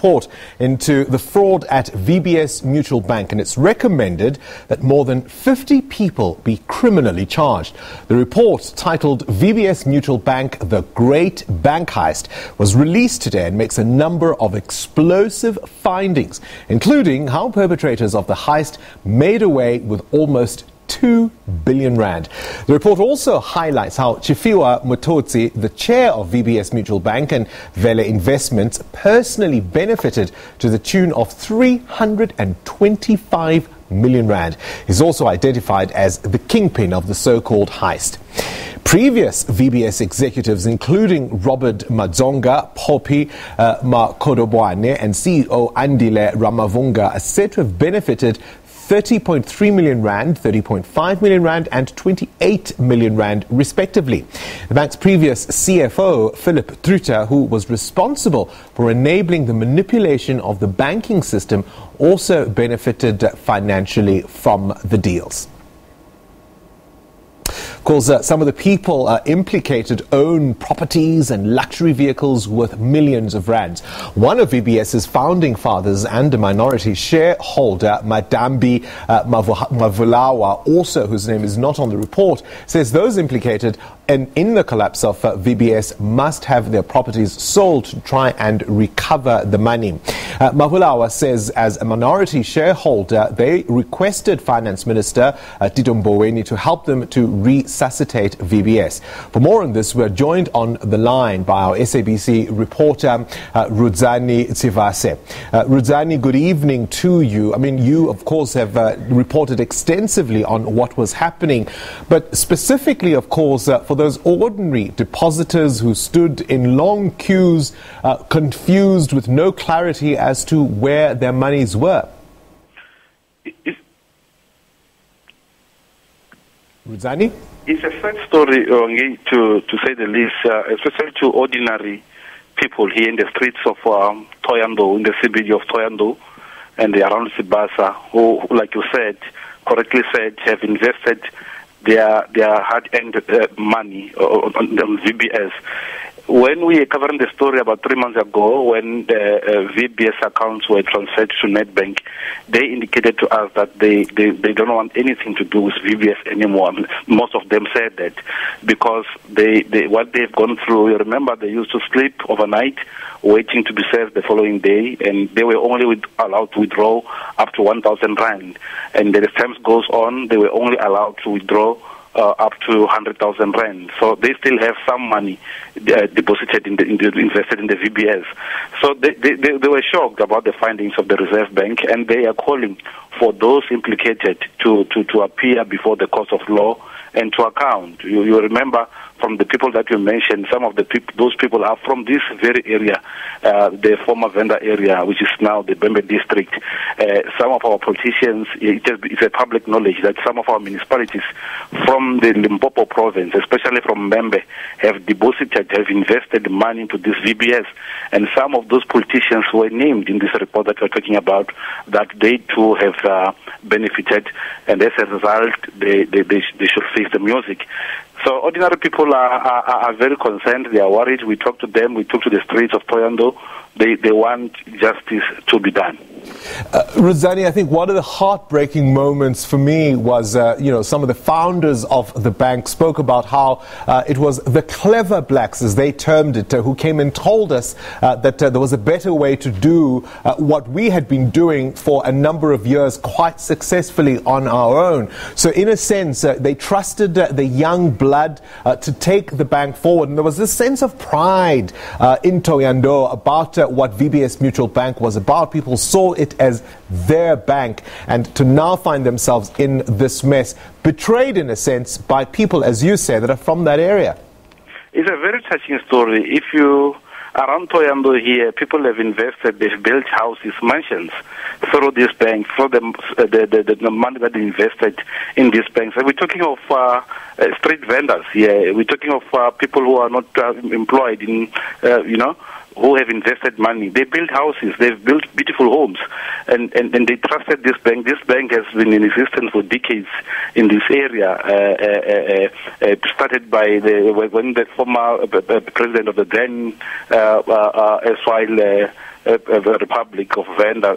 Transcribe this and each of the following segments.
report into the fraud at VBS Mutual Bank, and it's recommended that more than 50 people be criminally charged. The report, titled VBS Mutual Bank, The Great Bank Heist, was released today and makes a number of explosive findings, including how perpetrators of the heist made away with almost 2 billion rand. The report also highlights how Chifiwa Mutotsi, the chair of VBS Mutual Bank and Vele Investments, personally benefited to the tune of 325 million rand. He's also identified as the kingpin of the so-called heist. Previous VBS executives, including Robert Madzonga, Poppy Makodobwane and CEO Andile Ramavunga, are said to have benefited 30.3 million rand, 30.5 million rand and 28 million rand respectively. The bank's previous CFO, Philip Truta, who was responsible for enabling the manipulation of the banking system, also benefited financially from the deals. Of course, some of the people implicated own properties and luxury vehicles worth millions of rands. One of VBS's founding fathers and a minority shareholder, Madambi Muvhulawa, also whose name is not on the report, says those implicated in the collapse of VBS must have their properties sold to try and recover the money. Muvhulawa says as a minority shareholder, they requested Finance Minister Tito Mboweni to help them to resuscitate VBS. For more on this, we're joined on the line by our SABC reporter, Rudzani Tshivhase. Rudzani, good evening to you. I mean, you, of course, have reported extensively on what was happening, but specifically, of course, for those ordinary depositors who stood in long queues, confused with no clarity as to where their monies were. Rudzani? It's a sad story, to say the least, especially to ordinary people here in the streets of Thohoyandou, in the CBD of Thohoyandou, and around Sibasa, who, like you said, correctly said, have invested their hard-earned money on VBS. When we were covering the story about 3 months ago, when the VBS accounts were transferred to Nedbank, they indicated to us that they don't want anything to do with VBS anymore. Most of them said that because what they've gone through, you remember they used to sleep overnight waiting to be served the following day, and they were only allowed to withdraw up to 1,000 rand. And as time goes on, they were only allowed to withdraw up to 100,000 rand. So they still have some money deposited invested in the VBS. So they were shocked about the findings of the Reserve Bank, and they are calling for those implicated to appear before the court of law and to account. You remember from the people that you mentioned, some of those people are from this very area, the former vendor area, which is now the Bembe district. Some of our politicians, it's a public knowledge that some of our municipalities from the Limpopo province, especially from Bembe, have invested money into this VBS. And some of those politicians were named in this report that we're talking about, that they too have benefited, and as a result, they should face the music. So ordinary people are very concerned. They are worried. We talk to them. We talk to the streets of Thohoyandou. They want justice to be done. Rudzani, I think one of the heartbreaking moments for me was, some of the founders of the bank spoke about how it was the clever blacks, as they termed it, who came and told us that there was a better way to do what we had been doing for a number of years quite successfully on our own. So in a sense, they trusted the young blood to take the bank forward. And there was this sense of pride in Thohoyandou about what VBS Mutual Bank was about. People saw it as their bank, and to now find themselves in this mess, betrayed in a sense by people, as you say, that are from that area. It's a very touching story. If you around Thohoyandou here, people have invested, they've built houses, mansions through this bank, through the money that they invested in this bank. So we're talking of street vendors here. We're talking of people who are not employed in, who have invested money. They built houses, they've built beautiful homes, and they trusted this bank. This bank has been in existence for decades in this area. Started by when the former president of the then Republic of Venda,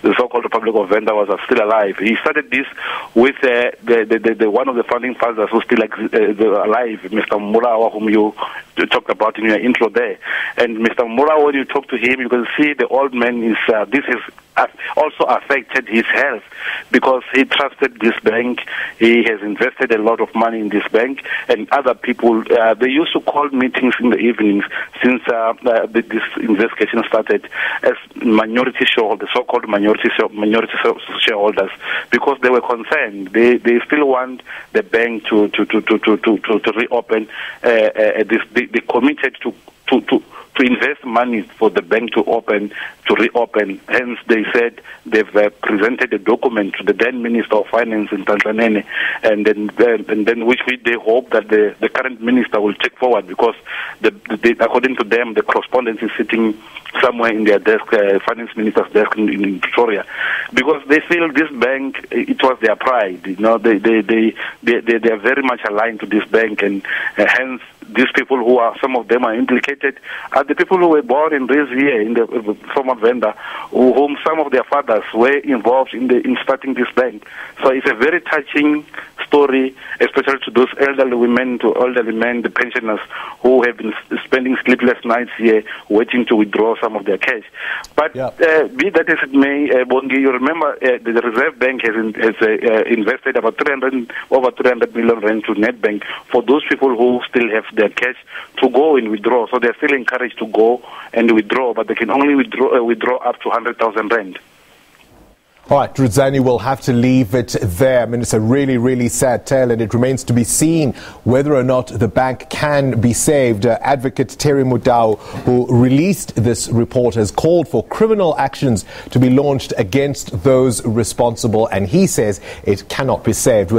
the so-called Republic of Venda was still alive. He started this with the one of the founding fathers who's still alive, Mr. Muvhulawa, whom you talked about in your intro there. And Mr. Muvhulawa, when you talk to him, you can see the old man is, this has also affected his health because he trusted this bank. He has invested a lot of money in this bank, and other people, they used to call meetings in the evenings since this investigation started as minority shareholders, so-called minority shareholders, because they were concerned. They still want the bank to reopen. They committed to invest money for the bank to reopen. Hence, they said they've presented a document to the then Minister of Finance in Tanzania, and then which they hope that the current minister will take forward, because according to them, the correspondence is sitting somewhere in their desk, finance minister's desk in Pretoria, because they feel this bank, it was their pride. You know, they are very much aligned to this bank, and hence these people who are, some of them are implicated, are the people who were born and raised here in the former Venda, whom some of their fathers were involved in starting this bank. So it's a very touching story, especially to those elderly women, to elderly men, the pensioners who have been spending sleepless nights here waiting to withdraw some of their cash. But be that as it may, Bongi, you remember the Reserve Bank has invested about over 300 million rand to Nedbank for those people who still have their cash to go and withdraw. So they're still encouraged to go and withdraw, but they can only withdraw up to 100,000 rand. All right, Rudzani, we'll have to leave it there. I mean, it's a really, really sad tale, and it remains to be seen whether or not the bank can be saved. Advocate Terry Mudau, who released this report, has called for criminal actions to be launched against those responsible, and he says it cannot be saved.